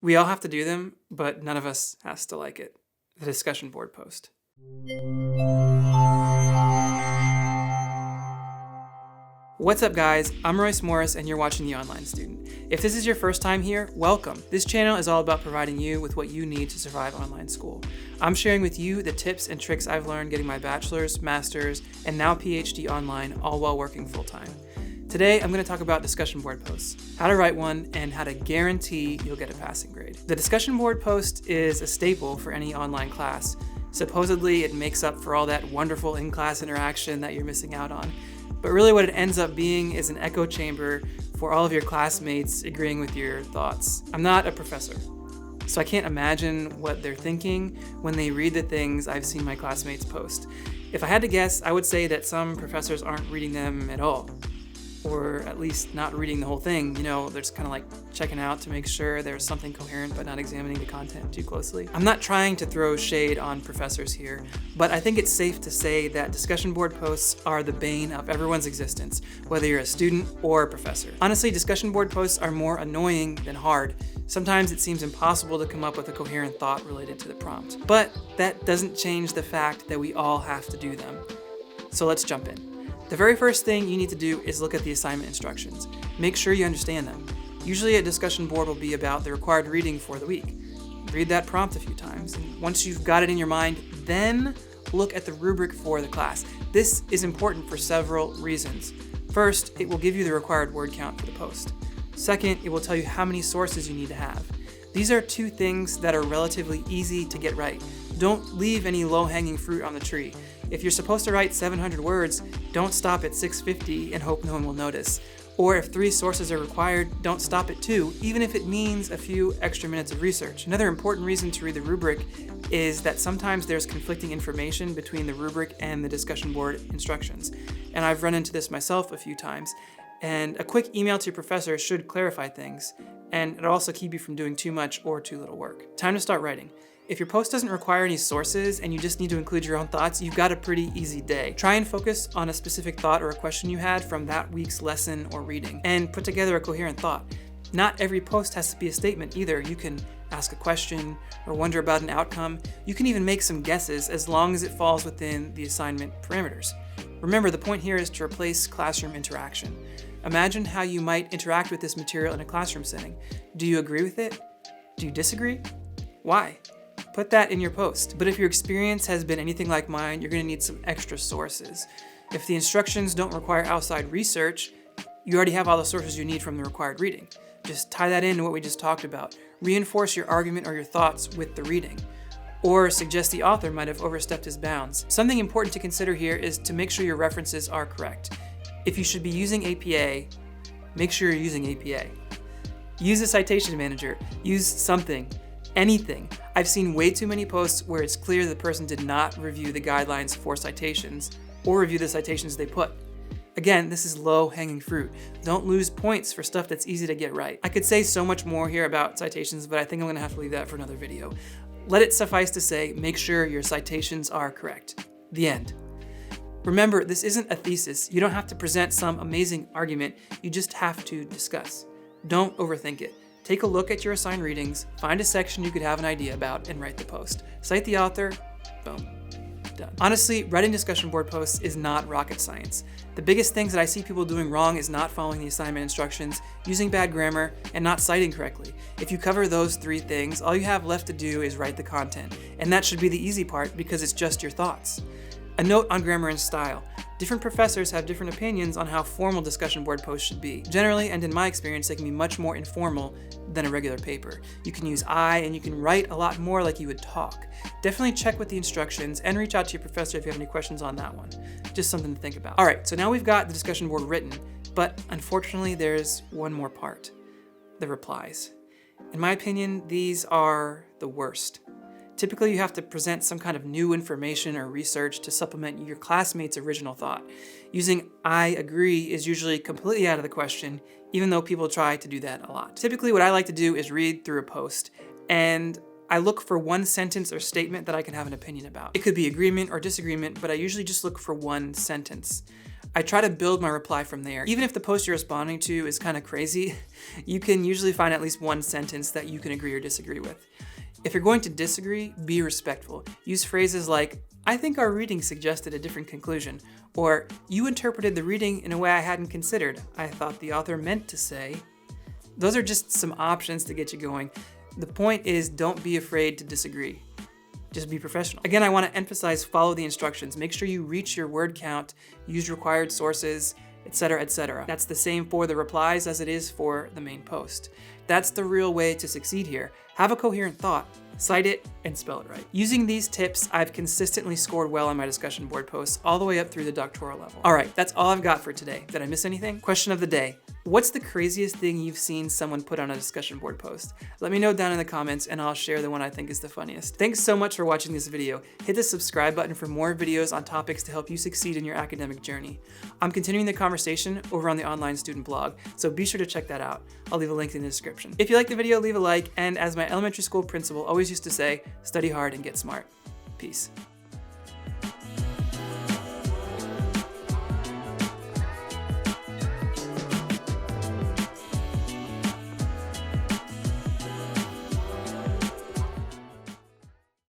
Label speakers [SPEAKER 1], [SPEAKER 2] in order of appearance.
[SPEAKER 1] We all have to do them, but none of us has to like it. The discussion board post. What's up guys, I'm Royce Morris and you're watching The Online Student. If this is your first time here, welcome. This channel is all about providing you with what you need to survive online school. I'm sharing with you the tips and tricks I've learned getting my bachelor's, master's, and now PhD online, all while working full-time. Today, I'm going to talk about discussion board posts, how to write one, and how to guarantee you'll get a passing grade. The discussion board post is a staple for any online class. Supposedly, it makes up for all that wonderful in-class interaction that you're missing out on. But really what it ends up being is an echo chamber for all of your classmates agreeing with your thoughts. I'm not a professor, so I can't imagine what they're thinking when they read the things I've seen my classmates post. If I had to guess, I would say that some professors aren't reading them at all. Or at least not reading the whole thing. You know, they're just kind of like checking out to make sure there's something coherent but not examining the content too closely. I'm not trying to throw shade on professors here, but I think it's safe to say that discussion board posts are the bane of everyone's existence, whether you're a student or a professor. Honestly, discussion board posts are more annoying than hard. Sometimes it seems impossible to come up with a coherent thought related to the prompt. But that doesn't change the fact that we all have to do them. So let's jump in. The very first thing you need to do is look at the assignment instructions. Make sure you understand them. Usually a discussion board will be about the required reading for the week. Read that prompt a few times, and once you've got it in your mind, then look at the rubric for the class. This is important for several reasons. First, it will give you the required word count for the post. Second, it will tell you how many sources you need to have. These are two things that are relatively easy to get right. Don't leave any low-hanging fruit on the tree. If you're supposed to write 700 words, don't stop at 650 and hope no one will notice. Or if 3 sources are required, don't stop at 2, even if it means a few extra minutes of research. Another important reason to read the rubric is that sometimes there's conflicting information between the rubric and the discussion board instructions. And I've run into this myself a few times. And a quick email to your professor should clarify things, and it'll also keep you from doing too much or too little work. Time to start writing. If your post doesn't require any sources and you just need to include your own thoughts, you've got a pretty easy day. Try and focus on a specific thought or a question you had from that week's lesson or reading, and put together a coherent thought. Not every post has to be a statement either. You can ask a question or wonder about an outcome. You can even make some guesses as long as it falls within the assignment parameters. Remember, the point here is to replace classroom interaction. Imagine how you might interact with this material in a classroom setting. Do you agree with it? Do you disagree? Why? Put that in your post. But if your experience has been anything like mine, you're going to need some extra sources. If the instructions don't require outside research, you already have all the sources you need from the required reading. Just tie that into what we just talked about. Reinforce your argument or your thoughts with the reading. Or suggest the author might have overstepped his bounds. Something important to consider here is to make sure your references are correct. If you should be using APA, make sure you're using APA. Use a citation manager. Use something. Anything. I've seen way too many posts where it's clear the person did not review the guidelines for citations or review the citations they put. Again, this is low-hanging fruit. Don't lose points for stuff that's easy to get right. I could say so much more here about citations, but I think I'm gonna have to leave that for another video. Let it suffice to say, make sure your citations are correct. The end. Remember, this isn't a thesis. You don't have to present some amazing argument. You just have to discuss. Don't overthink it. Take a look at your assigned readings, find a section you could have an idea about, and write the post. Cite the author, boom, done. Honestly, writing discussion board posts is not rocket science. The biggest things that I see people doing wrong is not following the assignment instructions, using bad grammar, and not citing correctly. If you cover those 3 things, all you have left to do is write the content. And that should be the easy part because it's just your thoughts. A note on grammar and style. Different professors have different opinions on how formal discussion board posts should be. Generally, and in my experience, they can be much more informal than a regular paper. You can use I and you can write a lot more like you would talk. Definitely check with the instructions and reach out to your professor if you have any questions on that one. Just something to think about. All right, so now we've got the discussion board written, but unfortunately there's one more part, the replies. In my opinion, these are the worst. Typically, you have to present some kind of new information or research to supplement your classmate's original thought. Using I agree is usually completely out of the question, even though people try to do that a lot. Typically, what I like to do is read through a post, and I look for one sentence or statement that I can have an opinion about. It could be agreement or disagreement, but I usually just look for one sentence. I try to build my reply from there. Even if the post you're responding to is kind of crazy, you can usually find at least one sentence that you can agree or disagree with. If you're going to disagree, be respectful. Use phrases like, "I think our reading suggested a different conclusion," or "You interpreted the reading in a way I hadn't considered. I thought the author meant to say." Those are just some options to get you going. The point is, don't be afraid to disagree. Just be professional. Again, I want to emphasize follow the instructions. Make sure you reach your word count, use required sources, etc., etc. That's the same for the replies as it is for the main post. That's the real way to succeed here. Have a coherent thought, cite it, and spell it right. Using these tips, I've consistently scored well on my discussion board posts all the way up through the doctoral level. All right, that's all I've got for today. Did I miss anything? Question of the day. What's the craziest thing you've seen someone put on a discussion board post? Let me know down in the comments and I'll share the one I think is the funniest. Thanks so much for watching this video. Hit the subscribe button for more videos on topics to help you succeed in your academic journey. I'm continuing the conversation over on the Online Student blog, so be sure to check that out. I'll leave a link in the description. If you like the video, leave a like, and as my elementary school principal always used to say, study hard and get smart. Peace.